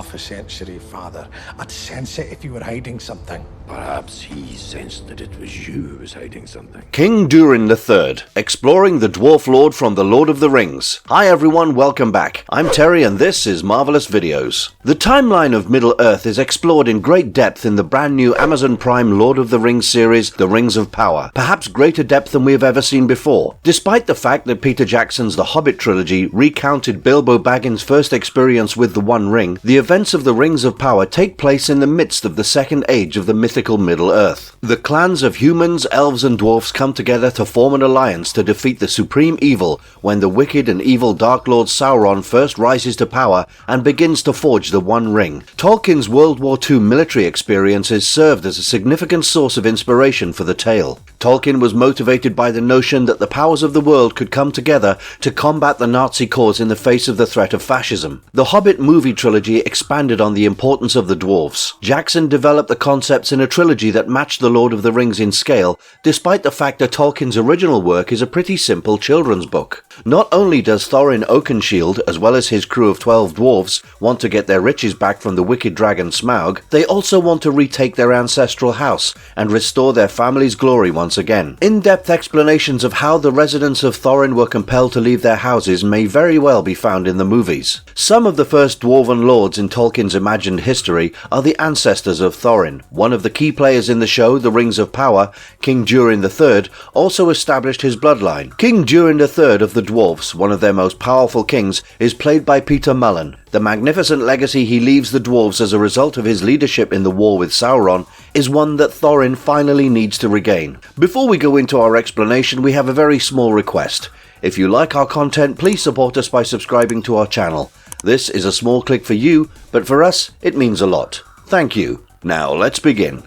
half a century, Father. I'd sense it if you were hiding something. Perhaps he sensed that it was you who was hiding something. King Durin III, exploring the Dwarf Lord from the Lord of the Rings. Hi everyone, welcome back. I'm Terry and this is Marvelous Videos. The timeline of Middle-earth is explored in great depth in the brand new Amazon Prime Lord of the Rings series, The Rings of Power. Perhaps greater depth than we have ever seen before. Despite the fact that Peter Jackson's The Hobbit trilogy recounted Bilbo Baggins' first experience with the One Ring, the events of the Rings of Power take place in the midst of the Second Age of the mythical Middle-earth. The clans of humans, elves and dwarfs come together to form an alliance to defeat the supreme evil when the wicked and evil Dark Lord Sauron first rises to power and begins to forge the One Ring. Tolkien's World War II military experiences served as a significant source of inspiration for the tale. Tolkien was motivated by the notion that the powers of the world could come together to combat the Nazi cause in the face of the threat of fascism. The Hobbit movie trilogy expanded on the importance of the dwarves. Jackson developed the concepts in a trilogy that matched The Lord of the Rings in scale, despite the fact that Tolkien's original work is a pretty simple children's book. Not only does Thorin Oakenshield, as well as his crew of 12 dwarves, want to get their riches back from the wicked dragon Smaug, they also want to retake their ancestral house and restore their family's glory once again. In-depth explanations of how the residents of Thorin were compelled to leave their houses may very well be found in the movies. Some of the first dwarven lords in Tolkien's imagined history are the ancestors of Thorin. One of the key players in the show, The Rings of Power, King Durin III, also established his bloodline. King Durin III of the Dwarfs, one of their most powerful kings, is played by Peter Mullen. The magnificent legacy he leaves the dwarves as a result of his leadership in the war with Sauron is one that Thorin finally needs to regain. Before we go into our explanation, we have a very small request. If you like our content, please support us by subscribing to our channel. This is a small click for you, but for us, it means a lot. Thank you. Now, let's begin.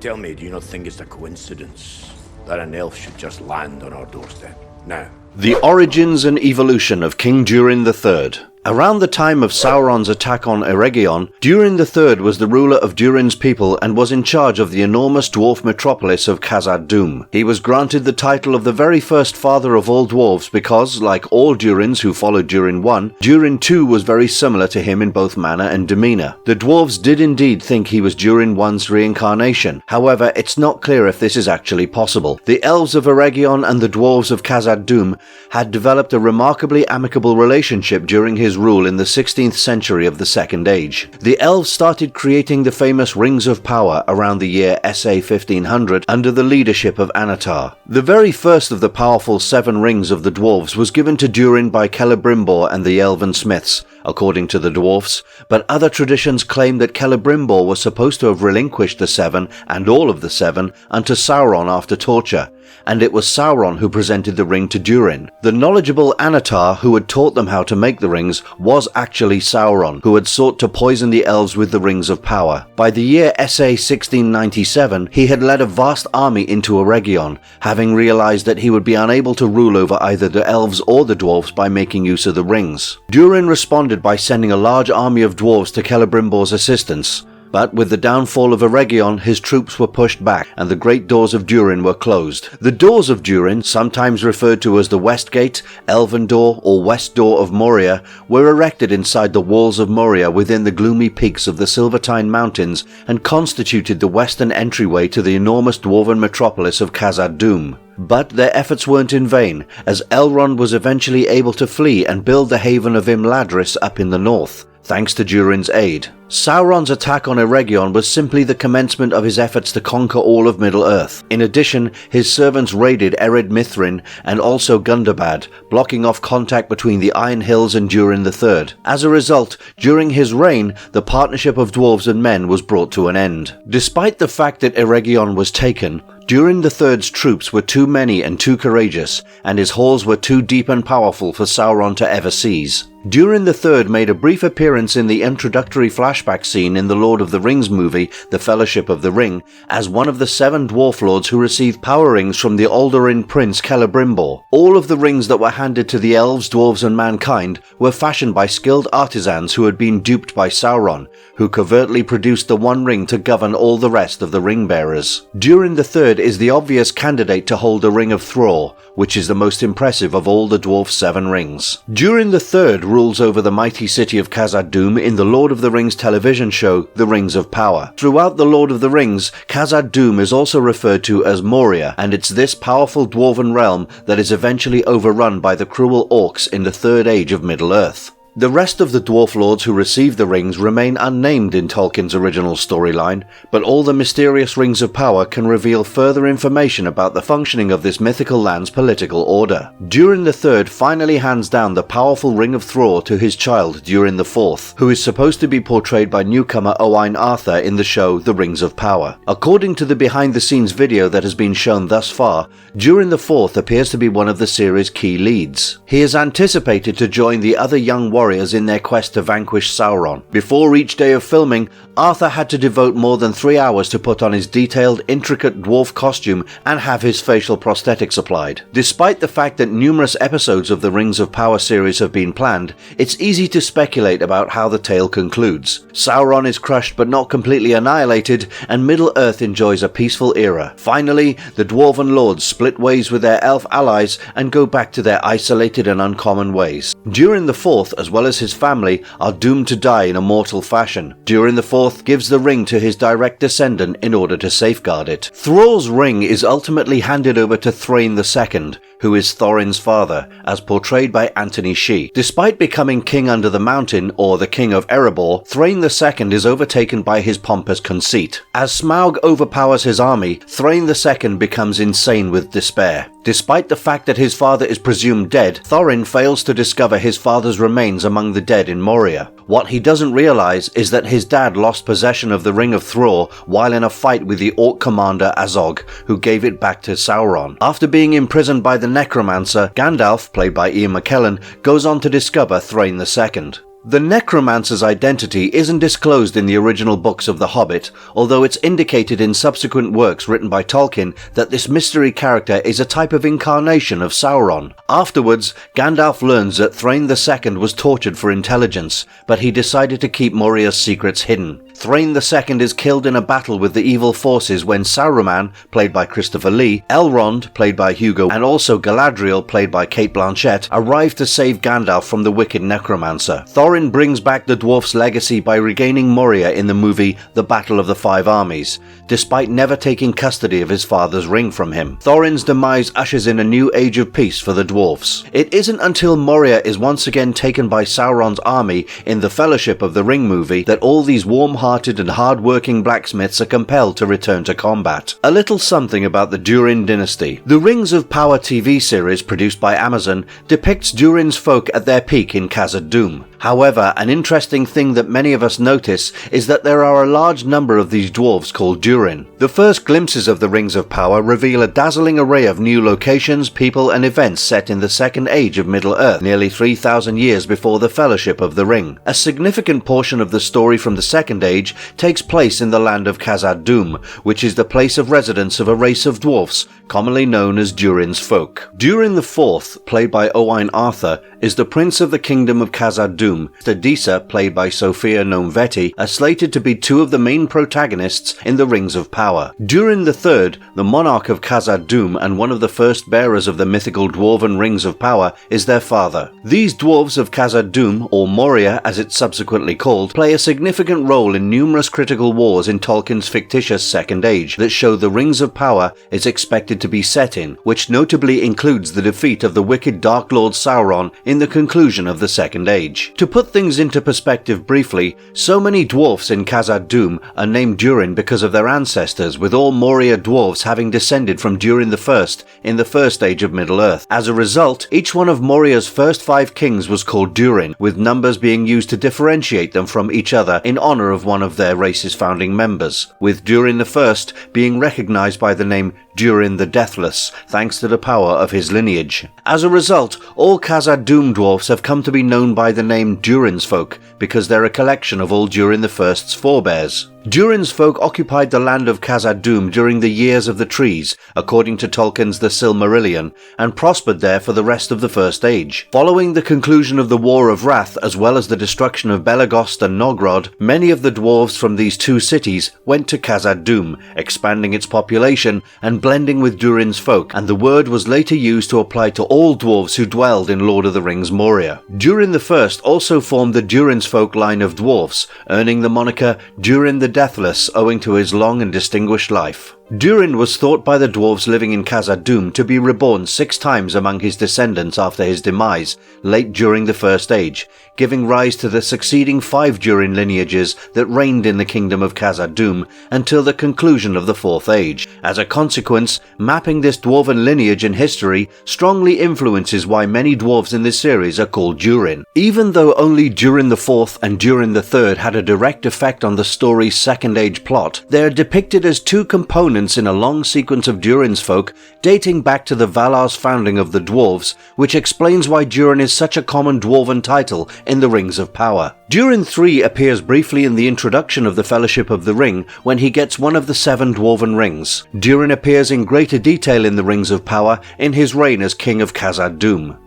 Tell me, do you not think it's a coincidence that an elf should just land on our doorstep now? The origins and evolution of King Durin III. Around the time of Sauron's attack on Eregion, Durin III was the ruler of Durin's people and was in charge of the enormous dwarf metropolis of Khazad-dûm. He was granted the title of the very first father of all dwarves because, like all Durins who followed Durin I, Durin II was very similar to him in both manner and demeanor. The dwarves did indeed think he was Durin I's reincarnation. However, it's not clear if this is actually possible. The elves of Eregion and the dwarves of Khazad-dûm had developed a remarkably amicable relationship during his rule in the 16th century of the Second Age. The elves started creating the famous Rings of Power around the year SA 1500 under the leadership of Annatar. The very first of the powerful 7 rings of the dwarves was given to Durin by Celebrimbor and the elven smiths, according to the dwarfs, but other traditions claim that Celebrimbor was supposed to have relinquished the 7 and all of the 7 unto Sauron after torture, and it was Sauron who presented the ring to Durin. The knowledgeable Annatar, who had taught them how to make the rings, was actually Sauron, who had sought to poison the elves with the Rings of Power. By the year SA 1697, he had led a vast army into Eregion, having realized that he would be unable to rule over either the elves or the dwarves by making use of the rings. Durin responded by sending a large army of dwarves to Celebrimbor's assistance. But with the downfall of Eregion, his troops were pushed back and the great doors of Durin were closed. The doors of Durin, sometimes referred to as the West Gate, Elven Door, or West Door of Moria, were erected inside the walls of Moria within the gloomy peaks of the Silvertine Mountains and constituted the western entryway to the enormous dwarven metropolis of Khazad-dûm. But their efforts weren't in vain, as Elrond was eventually able to flee and build the haven of Imladris up in the north, thanks to Durin's aid. Sauron's attack on Eregion was simply the commencement of his efforts to conquer all of Middle-earth. In addition, his servants raided Ered Mithrin and also Gundabad, blocking off contact between the Iron Hills and Durin III. As a result, during his reign, the partnership of dwarves and men was brought to an end. Despite the fact that Eregion was taken, Durin III's troops were too many and too courageous, and his halls were too deep and powerful for Sauron to ever seize. Durin III made a brief appearance in the introductory flashback scene in the Lord of the Rings movie, The Fellowship of the Ring, as one of the 7 dwarf lords who received power rings from the Aldurin prince Celebrimbor. All of the rings that were handed to the elves, dwarves and mankind were fashioned by skilled artisans who had been duped by Sauron, who covertly produced the One Ring to govern all the rest of the ring bearers. Durin III is the obvious candidate to hold the Ring of Thráin, which is the most impressive of all the Dwarf's 7 rings. Durin III rules over the mighty city of Khazad-dûm in the Lord of the Rings television show, The Rings of Power. Throughout the Lord of the Rings, Khazad-dûm is also referred to as Moria, and it's this powerful dwarven realm that is eventually overrun by the cruel orcs in the Third Age of Middle-earth. The rest of the dwarf lords who receive the rings remain unnamed in Tolkien's original storyline, but all the mysterious rings of power can reveal further information about the functioning of this mythical land's political order. Durin III finally hands down the powerful Ring of Thráin to his child Durin IV, who is supposed to be portrayed by newcomer Owain Arthur in the show The Rings of Power. According to the behind-the-scenes video that has been shown thus far, Durin IV appears to be one of the series' key leads. He is anticipated to join the other young warriors in their quest to vanquish Sauron. Before each day of filming, Arthur had to devote more than 3 hours to put on his detailed, intricate dwarf costume and have his facial prosthetics applied. Despite the fact that numerous episodes of the Rings of Power series have been planned, it's easy to speculate about how the tale concludes. Sauron is crushed but not completely annihilated, and Middle-earth enjoys a peaceful era. Finally, the Dwarven Lords split ways with their elf allies and go back to their isolated and uncommon ways. Durin IV, as well as his family, are doomed to die in a mortal fashion. Durin IV gives the ring to his direct descendant in order to safeguard it. Thráin's ring is ultimately handed over to Thráin II, who is Thorin's father, as portrayed by Anthony Shee. Despite becoming king under the mountain, or the king of Erebor, Thráin II is overtaken by his pompous conceit. As Smaug overpowers his army, Thráin II becomes insane with despair. Despite the fact that his father is presumed dead, Thorin fails to discover his father's remains among the dead in Moria. What he doesn't realize is that his dad lost possession of the Ring of Thráin while in a fight with the Orc commander Azog, who gave it back to Sauron. After being imprisoned by the Necromancer, Gandalf, played by Ian McKellen, goes on to discover Thráin II. The Necromancer's identity isn't disclosed in the original books of The Hobbit, although it's indicated in subsequent works written by Tolkien that this mystery character is a type of incarnation of Sauron. Afterwards, Gandalf learns that Thráin II was tortured for intelligence, but he decided to keep Moria's secrets hidden. Thráin II is killed in a battle with the evil forces when Saruman, played by Christopher Lee, Elrond, played by Hugo, and also Galadriel, played by Cate Blanchett, arrive to save Gandalf from the wicked Necromancer. Thorin brings back the dwarf's legacy by regaining Moria in the movie The Battle of the Five Armies, despite never taking custody of his father's ring from him. Thorin's demise ushers in a new age of peace for the dwarfs. It isn't until Moria is once again taken by Sauron's army in the Fellowship of the Ring movie that all these warm-hearted and hard-working blacksmiths are compelled to return to combat. A little something about the Durin dynasty. The Rings of Power TV series, produced by Amazon, depicts Durin's folk at their peak in Khazad-dûm. However, an interesting thing that many of us notice is that there are a large number of these dwarves called Durin. The first glimpses of the Rings of Power reveal a dazzling array of new locations, people and events set in the Second Age of Middle-earth, nearly 3,000 years before the Fellowship of the Ring. A significant portion of the story from the Second Age takes place in the land of Khazad-dûm, which is the place of residence of a race of dwarfs, commonly known as Durin's folk. Durin IV, played by Owain Arthur, is the prince of the kingdom of Khazad-dûm. Disa, played by Sophia Nomvetti, are slated to be two of the main protagonists in the Rings of Power. Durin III, the monarch of Khazad-dûm and one of the first bearers of the mythical dwarven Rings of Power, is their father. These dwarves of Khazad-dûm, or Moria as it's subsequently called, play a significant role in numerous critical wars in Tolkien's fictitious Second Age that show the Rings of Power is expected to be set in, which notably includes the defeat of the wicked Dark Lord Sauron in the conclusion of the Second Age. To put things into perspective briefly, so many dwarfs in Khazad-dûm are named Durin because of their ancestors, with all Moria dwarves having descended from Durin I in the First Age of Middle-earth. As a result, each one of Moria's first 5 kings was called Durin, with numbers being used to differentiate them from each other in honor of one of their race's founding members, with Durin I being recognized by the name Durin the Deathless, thanks to the power of his lineage. As a result, all Khazad-dûm dwarfs have come to be known by the name Durin's folk, because they're a collection of all Durin I's forebears. Durin's folk occupied the land of Khazad-dûm during the Years of the Trees, according to Tolkien's The Silmarillion, and prospered there for the rest of the First Age. Following the conclusion of the War of Wrath, as well as the destruction of Belegost and Nogrod, many of the dwarves from these two cities went to Khazad-dûm, expanding its population and blending with Durin's folk, and the word was later used to apply to all dwarves who dwelled in Lord of the Rings Moria. Durin I also formed the Durin's folk line of dwarfs, earning the moniker Durin the Deathless owing to his long and distinguished life. Durin was thought by the dwarves living in Khazad-dûm to be reborn 6 times among his descendants after his demise, late during the First Age, giving rise to the succeeding 5 Durin lineages that reigned in the kingdom of Khazad-dûm until the conclusion of the Fourth Age. As a consequence, mapping this dwarven lineage in history strongly influences why many dwarves in this series are called Durin. Even though only Durin IV and Durin III had a direct effect on the story's Second Age plot, they are depicted as 2 components in a long sequence of Durin's folk dating back to the Valar's founding of the Dwarves, which explains why Durin is such a common dwarven title in the Rings of Power. Durin III appears briefly in the introduction of the Fellowship of the Ring when he gets one of the 7 dwarven rings. Durin appears in greater detail in the Rings of Power in his reign as King of Khazad-dûm.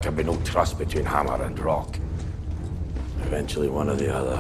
There can be no trust between hammer and rock. Eventually one or the other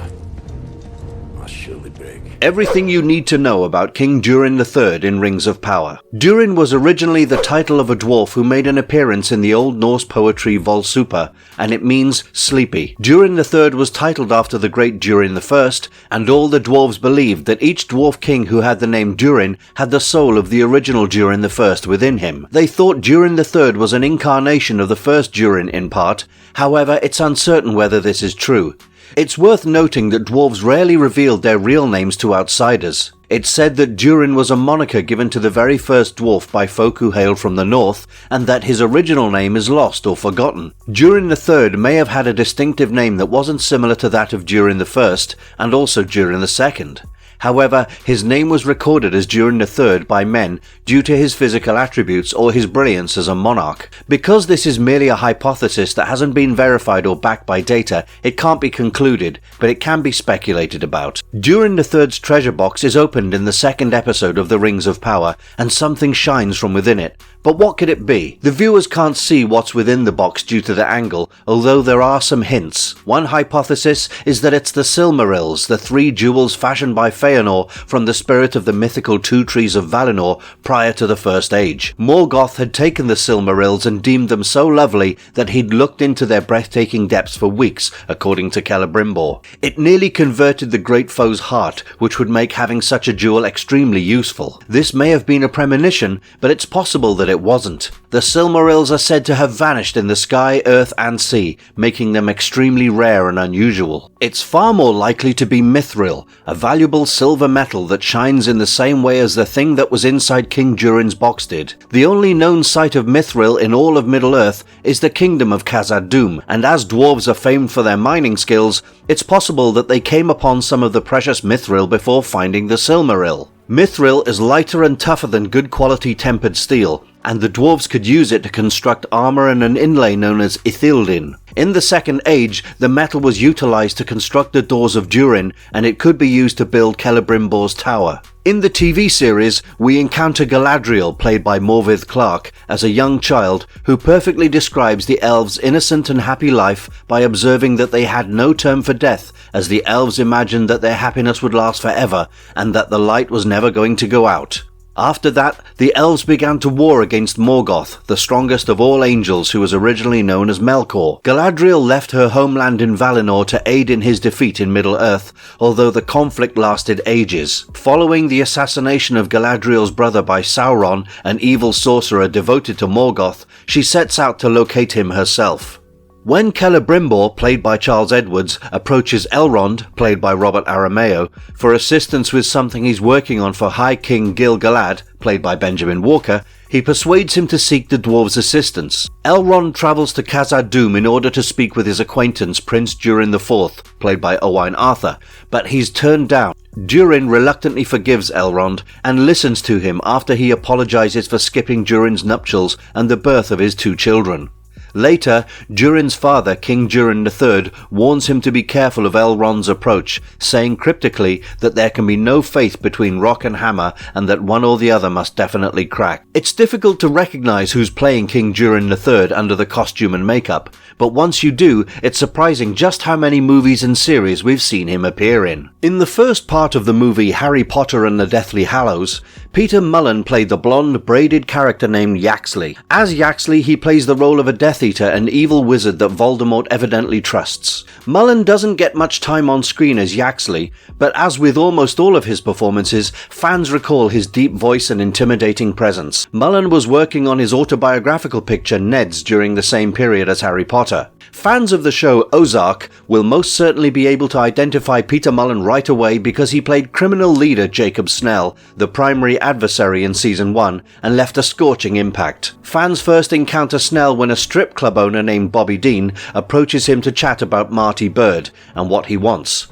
must surely break. Everything you need to know about King Durin III in Rings of Power. Durin was originally the title of a dwarf who made an appearance in the Old Norse poetry Volsupa, and it means sleepy. Durin III was titled after the great Durin I, and all the dwarves believed that each dwarf king who had the name Durin had the soul of the original Durin I within him. They thought Durin III was an incarnation of the first Durin in part, however it's uncertain whether this is true. It's worth noting that dwarves rarely revealed their real names to outsiders. It's said that Durin was a moniker given to the very first dwarf by folk who hailed from the north, and that his original name is lost or forgotten. Durin III may have had a distinctive name that wasn't similar to that of Durin I and also Durin II. However, his name was recorded as Durin III by men due to his physical attributes or his brilliance as a monarch. Because this is merely a hypothesis that hasn't been verified or backed by data, it can't be concluded, but it can be speculated about. Durin III's treasure box is opened in the 2nd episode of the Rings of Power, and something shines from within it. But what could it be? The viewers can't see what's within the box due to the angle, although there are some hints. One hypothesis is that it's the Silmarils, the 3 jewels fashioned by Feanor from the spirit of the mythical 2 trees of Valinor prior to the First Age. Morgoth had taken the Silmarils and deemed them so lovely that he'd looked into their breathtaking depths for weeks, according to Celebrimbor. It nearly converted the great foe's heart, which would make having such a jewel extremely useful. This may have been a premonition, but it's possible that it wasn't. The Silmarils are said to have vanished in the sky, earth and sea, making them extremely rare and unusual. It's far more likely to be Mithril, a valuable silver metal that shines in the same way as the thing that was inside King Durin's box did. The only known site of Mithril in all of Middle-earth is the kingdom of Khazad-dûm, and as dwarves are famed for their mining skills, it's possible that they came upon some of the precious Mithril before finding the Silmaril. Mithril is lighter and tougher than good quality tempered steel, and the dwarves could use it to construct armor and an inlay known as Ithildin. In the Second Age, the metal was utilized to construct the doors of Durin, and it could be used to build Celebrimbor's tower. In the TV series, we encounter Galadriel, played by Morvith Clark, as a young child who perfectly describes the elves' innocent and happy life by observing that they had no term for death, as the elves imagined that their happiness would last forever and that the light was never going to go out. After that, the elves began to war against Morgoth, the strongest of all angels who was originally known as Melkor. Galadriel left her homeland in Valinor to aid in his defeat in Middle-earth, although the conflict lasted ages. Following the assassination of Galadriel's brother by Sauron, an evil sorcerer devoted to Morgoth, she sets out to locate him herself. When Celebrimbor, played by Charles Edwards, approaches Elrond, played by Robert Aramayo, for assistance with something he's working on for High King Gil-galad, played by Benjamin Walker, he persuades him to seek the dwarves' assistance. Elrond travels to Khazad-dûm in order to speak with his acquaintance Prince Durin IV, played by Owain Arthur, but he's turned down. Durin reluctantly forgives Elrond and listens to him after he apologizes for skipping Durin's nuptials and the birth of his 2 children. Later, Durin's father, King Durin III, warns him to be careful of Elrond's approach, saying cryptically that there can be no faith between rock and hammer and that one or the other must definitely crack. It's difficult to recognize who's playing King Durin III under the costume and makeup, but once you do, it's surprising just how many movies and series we've seen him appear in. In the first part of the movie Harry Potter and the Deathly Hallows, Peter Mullen played the blonde, braided character named Yaxley. As Yaxley, he plays the role of a Death Eater, an evil wizard that Voldemort evidently trusts. Mullen doesn't get much time on screen as Yaxley, but as with almost all of his performances, fans recall his deep voice and intimidating presence. Mullen was working on his autobiographical picture Ned's during the same period as Harry Potter. Fans of the show Ozark will most certainly be able to identify Peter Mullen right away because he played criminal leader Jacob Snell, the primary adversary in Season 1, and left a scorching impact. Fans first encounter Snell when a strip club owner named Bobby Dean approaches him to chat about Marty Byrde and what he wants.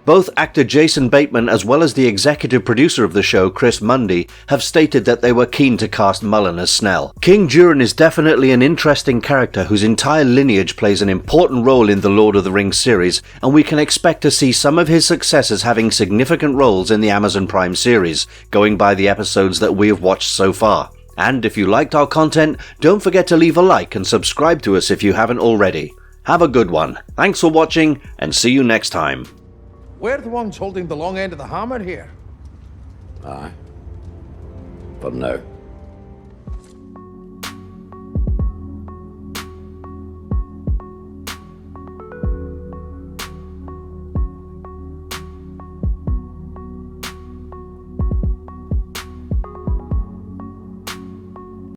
Both actor Jason Bateman as well as the executive producer of the show, Chris Mundy, have stated that they were keen to cast Mullen as Snell. King Durin is definitely an interesting character whose entire lineage plays an important role in the Lord of the Rings series, and we can expect to see some of his successors having significant roles in the Amazon Prime series, going by the episodes that we have watched so far. And if you liked our content, don't forget to leave a like and subscribe to us if you haven't already. Have a good one. Thanks for watching, and see you next time. We're the ones holding the long end of the hammer here. Aye. But no.